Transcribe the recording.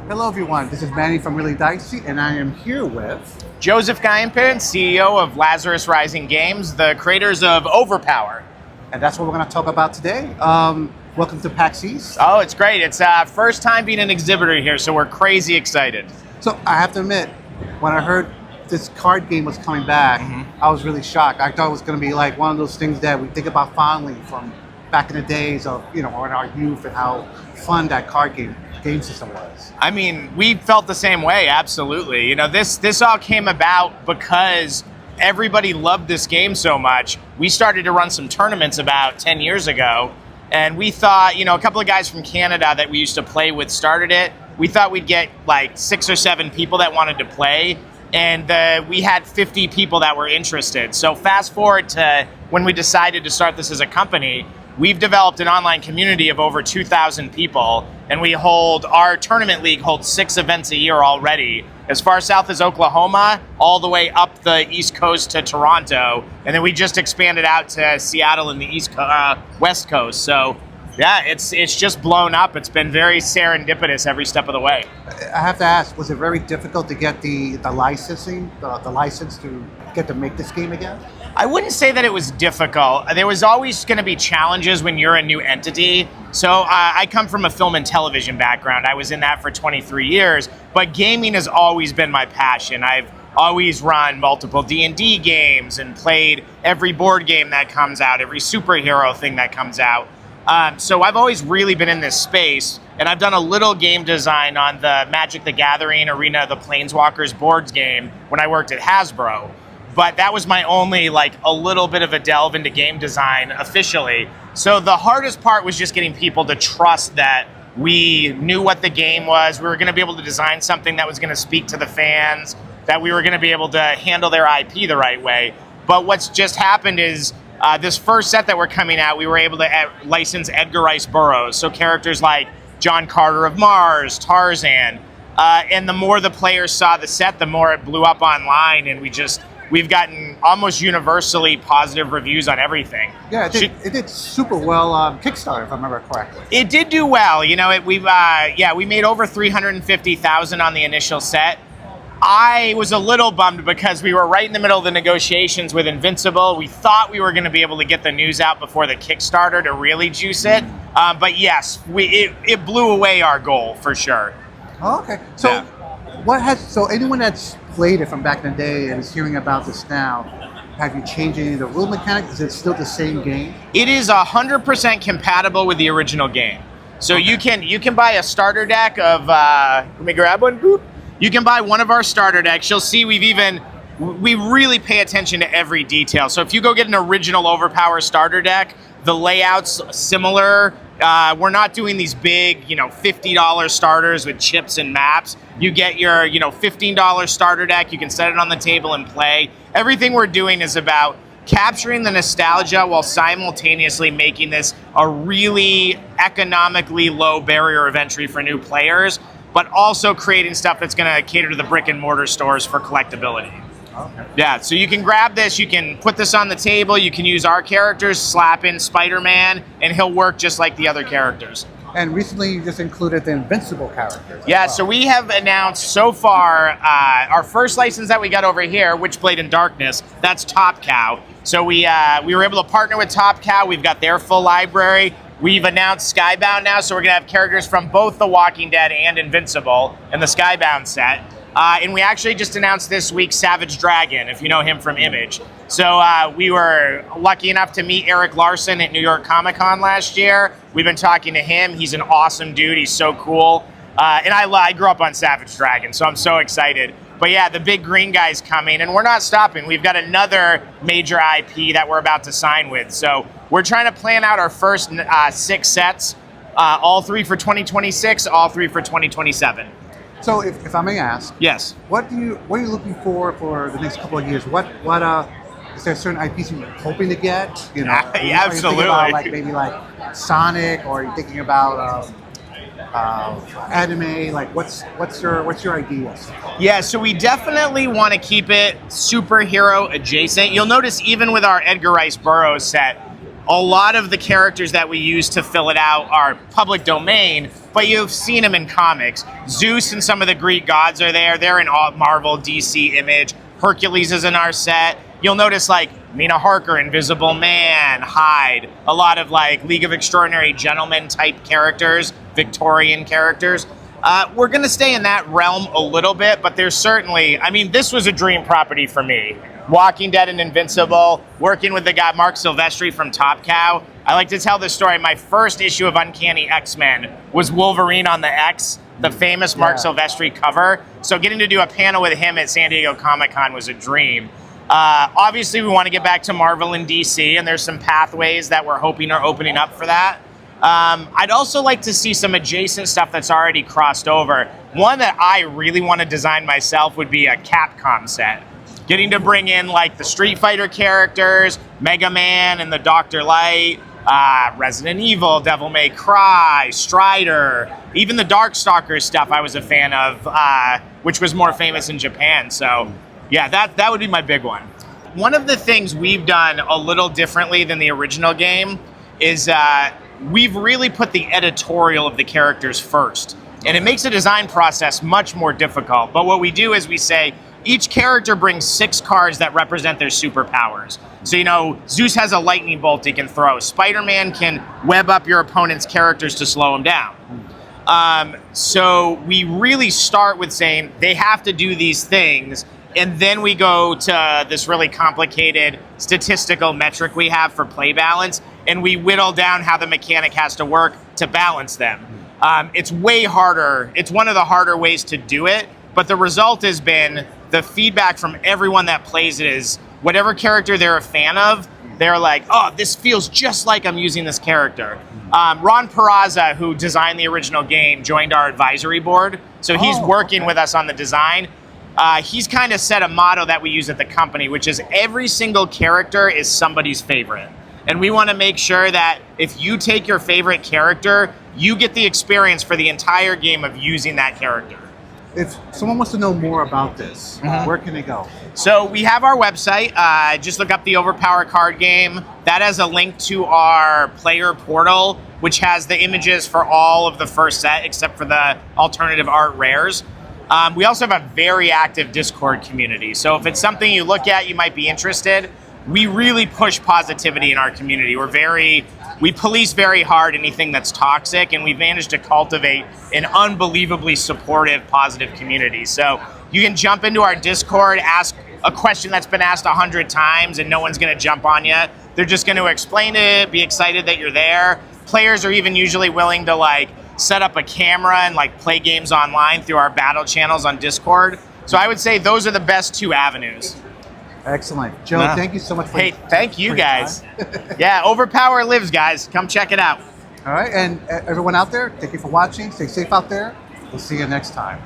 Hello everyone, this is Manny from Really Dicey, and I am here with... Joseph Gagnepain, CEO of Lazarus Rising Games, the creators of Overpower. And that's what we're going to talk about today. Welcome to PAX East. Oh, it's great. It's first time being an exhibitor here, so we're crazy excited. So I have to admit, when I heard this card game was coming back, I was really shocked. I thought it was going to be like one of those things that we think about fondly from back in the days of, in our youth and how fun that card game system was. I mean, we felt the same way, absolutely. This all came about because everybody loved this game so much. We started to run some tournaments about 10 years ago, and we thought, a couple of guys from Canada that we used to play with started it. We thought we'd get like 6 or 7 people that wanted to play, and we had 50 people that were interested. So fast forward to when we decided to start this as a company, we've developed an online community of over 2,000 people, and our tournament league holds 6 events a year already, as far south as Oklahoma, all the way up the East Coast to Toronto, and then we just expanded out to Seattle and the West Coast. So yeah, it's just blown up. It's been very serendipitous every step of the way. I have to ask, was it very difficult to get the licensing, the license to get to make this game again? I wouldn't say that it was difficult. There was always going to be challenges when you're a new entity. So I come from a film and television background. I was in that for 23 years, but gaming has always been my passion. I've always run multiple D&D games and played every board game that comes out, every superhero thing that comes out. So I've always really been in this space, and I've done a little game design on the Magic the Gathering Arena of the Planeswalkers boards game when I worked at Hasbro. But that was my only, a little bit of a delve into game design officially. So the hardest part was just getting people to trust that we knew what the game was, we were going to be able to design something that was going to speak to the fans, that we were going to be able to handle their IP the right way. But what's just happened is this first set that we're coming out, we were able to license Edgar Rice Burroughs. So characters like John Carter of Mars, Tarzan. And the more the players saw the set, the more it blew up online, and we've gotten almost universally positive reviews on everything. Yeah, it did super well on Kickstarter, if I remember correctly. It did do well. We made over $350,000 on the initial set. I was a little bummed because we were right in the middle of the negotiations with Invincible. We thought we were going to be able to get the news out before the Kickstarter to really juice it. But yes, it blew away our goal for sure. Oh, okay. So anyone that's played it from back in the day and is hearing about this now, have you changed any of the rule mechanics? Is it still the same game? It is 100% compatible with the original game. So okay. you can buy a starter deck of let me grab one. Boop. You can buy one of our starter decks. You'll see we really pay attention to every detail. So if you go get an original Overpower starter deck, the layout's similar. We're not doing these big, $50 starters with chips and maps. You get your, $15 starter deck. You can set it on the table and play. Everything we're doing is about capturing the nostalgia while simultaneously making this a really economically low barrier of entry for new players, but also creating stuff that's going to cater to the brick and mortar stores for collectability. Okay. Yeah, so you can grab this, you can put this on the table, you can use our characters, slap in Spider-Man, and he'll work just like the other characters. And recently you just included the Invincible characters. Yeah, well. So we have announced so far our first license that we got over here, Witchblade in Darkness, that's Top Cow. So we were able to partner with Top Cow, we've got their full library. We've announced Skybound now, so we're going to have characters from both The Walking Dead and Invincible in the Skybound set. And we actually just announced this week Savage Dragon, if you know him from Image. So we were lucky enough to meet Eric Larson at New York Comic Con last year. We've been talking to him. He's an awesome dude. He's so cool. And I grew up on Savage Dragon, so I'm so excited. But yeah, the big green guy's coming, and we're not stopping. We've got another major IP that we're about to sign with. So we're trying to plan out our first 6 sets, all 3 for 2026, all 3 for 2027. So if I may ask, yes, what are you looking for the next couple of years? What is there certain IPs you're hoping to get? Yeah, absolutely. Are you thinking about maybe Sonic, or are you thinking about anime? What's your ideas? Yeah, so we definitely want to keep it superhero adjacent. You'll notice even with our Edgar Rice Burroughs set, a lot of the characters that we use to fill it out are public domain, but you've seen him in comics. Zeus and some of the Greek gods are there. They're in all Marvel, DC, Image. Hercules is in our set. You'll notice like Mina Harker, Invisible Man, Hyde, a lot of like League of Extraordinary Gentlemen type characters, Victorian characters. We're going to stay in that realm a little bit, but there's certainly, I mean, this was a dream property for me. Walking Dead and Invincible, working with the guy Mark Silvestri from Top Cow. I like to tell this story. My first issue of Uncanny X-Men was Wolverine on the X, the famous Mark Silvestri cover. So getting to do a panel with him at San Diego Comic-Con was a dream. Obviously, we want to get back to Marvel and DC, and there's some pathways that we're hoping are opening up for that. I'd also like to see some adjacent stuff that's already crossed over. One that I really want to design myself would be a Capcom set. Getting to bring in like the Street Fighter characters, Mega Man and the Dr. Light, Resident Evil, Devil May Cry, Strider, even the Darkstalkers stuff I was a fan of, which was more famous in Japan. So yeah, that would be my big one. One of the things we've done a little differently than the original game is we've really put the editorial of the characters first. And it makes the design process much more difficult. But what we do is we say, each character brings 6 cards that represent their superpowers. So, you know, Zeus has a lightning bolt he can throw. Spider-Man can web up your opponent's characters to slow him down. So we really start with saying they have to do these things, and then we go to this really complicated statistical metric we have for play balance, and we whittle down how the mechanic has to work to balance them. It's way harder. It's one of the harder ways to do it, but the result has been the feedback from everyone that plays it is whatever character they're a fan of, they're like, oh, this feels just like I'm using this character. Ron Peraza, who designed the original game, joined our advisory board. So he's working with us on the design. He's kind of set a motto that we use at the company, which is every single character is somebody's favorite. And we want to make sure that if you take your favorite character, you get the experience for the entire game of using that character. If someone wants to know more about this, where can they go? So we have our website. Just look up the Overpower card game. That has a link to our player portal, which has the images for all of the first set, except for the alternative art rares. We also have a very active Discord community. So if it's something you look at, you might be interested. We really push positivity in our community. We police very hard anything that's toxic, and we've managed to cultivate an unbelievably supportive, positive community. So you can jump into our Discord, ask a question that's been asked 100 times, and no one's gonna jump on you. They're just gonna explain it, be excited that you're there. Players are even usually willing to like set up a camera and like play games online through our battle channels on Discord. So I would say those are the best 2 avenues. Excellent. Joe, thank you so much for thank you guys. Yeah, Overpower lives, guys. Come check it out. All right, and everyone out there, thank you for watching. Stay safe out there. We'll see you next time.